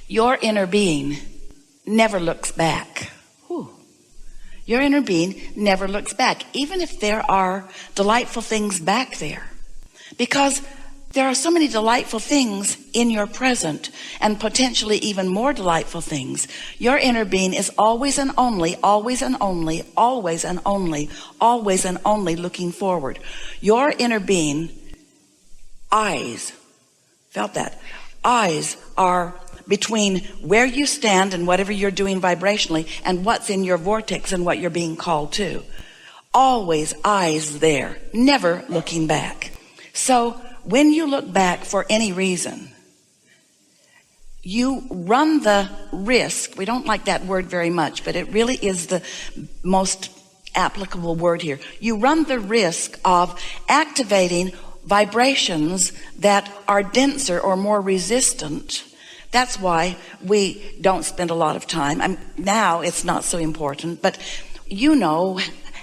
Your inner being never looks back. Whew. Your inner being never looks back, even if there are delightful things back there. Because there are so many delightful things in your present, and potentially even more delightful things. Your inner being is always and only, always and only, always and only, always and only looking forward. Your inner being, eyes, felt that? Eyes are between where you stand and whatever you're doing vibrationally and what's in your vortex and what you're being called to. Always eyes there, never looking back. So when you look back for any reason, you run the risk. We don't like that word very much, but it really is the most applicable word here. You run the risk of activating vibrations that are denser or more resistant. That's why we don't spend a lot of time. Now it's not so important, but you know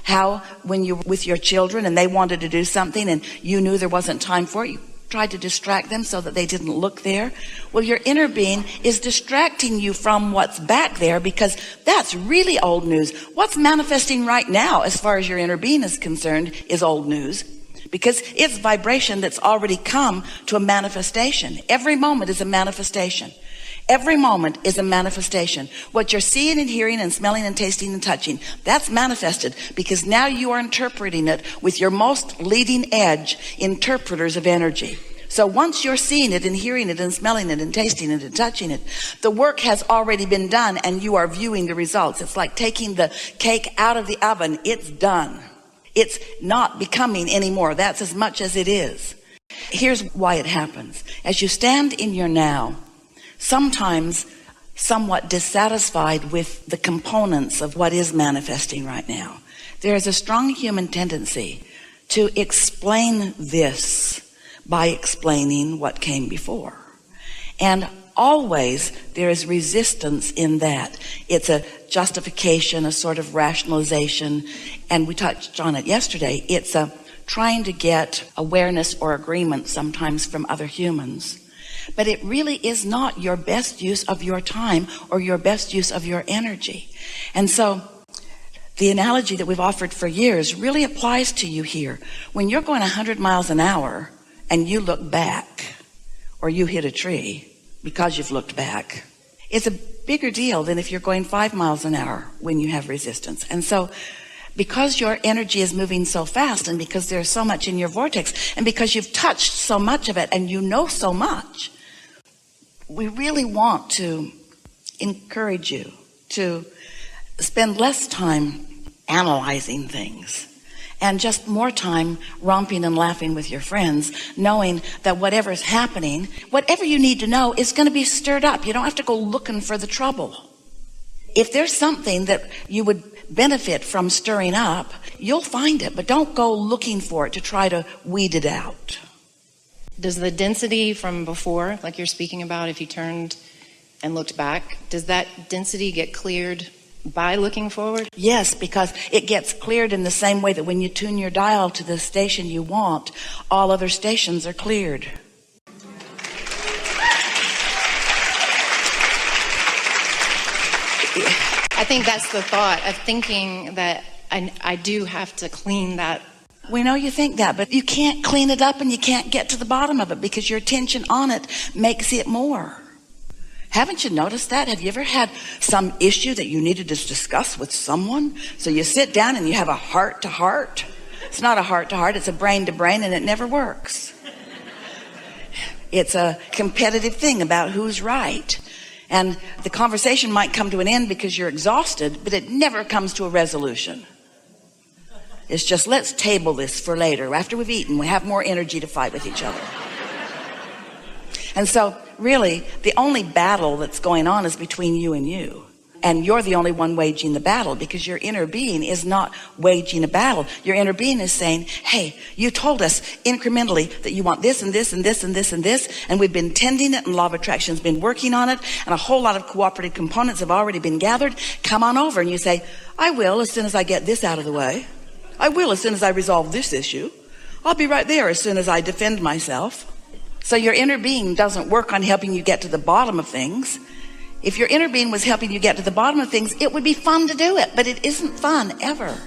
how when you're with your children and they wanted to do something and you knew there wasn't time for it, you tried to distract them so that they didn't look there. Well, your inner being is distracting you from what's back there, because that's really old news. What's manifesting right now, as far as your inner being is concerned, is old news, because it's vibration that's already come to a manifestation. Every moment is a manifestation. Every moment is a manifestation. What you're seeing and hearing and smelling and tasting and touching, that's manifested, because now you are interpreting it with your most leading edge interpreters of energy. So once you're seeing it and hearing it and smelling it and tasting it and touching it, the work has already been done and you are viewing the results. It's like taking the cake out of the oven. It's done. It's not becoming anymore. That's as much as it is. Here's why it happens. As you stand in your now, sometimes somewhat dissatisfied with the components of what is manifesting right now, there is a strong human tendency to explain this by explaining what came before. And always there is resistance in that. It's a justification, a sort of rationalization, and we touched on it yesterday. It's a trying to get awareness or agreement sometimes from other humans. But it really is not your best use of your time or your best use of your energy. And so the analogy that we've offered for years really applies to you here. When you're going 100 miles an hour and you look back, or you hit a tree because you've looked back, it's a bigger deal than if you're going 5 miles an hour when you have resistance. And so because your energy is moving so fast, and because there's so much in your vortex, and because you've touched so much of it and you know so much, we really want to encourage you to spend less time analyzing things and just more time romping and laughing with your friends, knowing that whatever's happening, whatever you need to know, is going to be stirred up. You don't have to go looking for the trouble. If there's something that you would benefit from stirring up, you'll find it, but don't go looking for it to try to weed it out. Does the density from before, like you're speaking about, if you turned and looked back, does that density get cleared by looking forward? Yes, because it gets cleared in the same way that when you tune your dial to the station you want, all other stations are cleared. I think that's the thought of thinking that I do have to clean that. We know you think that, but you can't clean it up and you can't get to the bottom of it, because your attention on it makes it more. Haven't you noticed that? Have you ever had some issue that you needed to discuss with someone? So you sit down and you have a heart to heart. It's not a heart to heart, it's a brain to brain, and it never works. It's a competitive thing about who's right. And the conversation might come to an end because you're exhausted, but it never comes to a resolution. It's just, let's table this for later. After we've eaten, we have more energy to fight with each other. And so really, the only battle that's going on is between you and you. And you're the only one waging the battle, because your inner being is not waging a battle. Your inner being is saying, hey, you told us incrementally that you want this and this and this and this and this, and we've been tending it, and Law of Attraction's been working on it, and a whole lot of cooperative components have already been gathered. Come on over. And you say, I will as soon as I get this out of the way. I will as soon as I resolve this issue. I'll be right there as soon as I defend myself. So your inner being doesn't work on helping you get to the bottom of things. If your inner being was helping you get to the bottom of things, it would be fun to do it, but it isn't fun ever.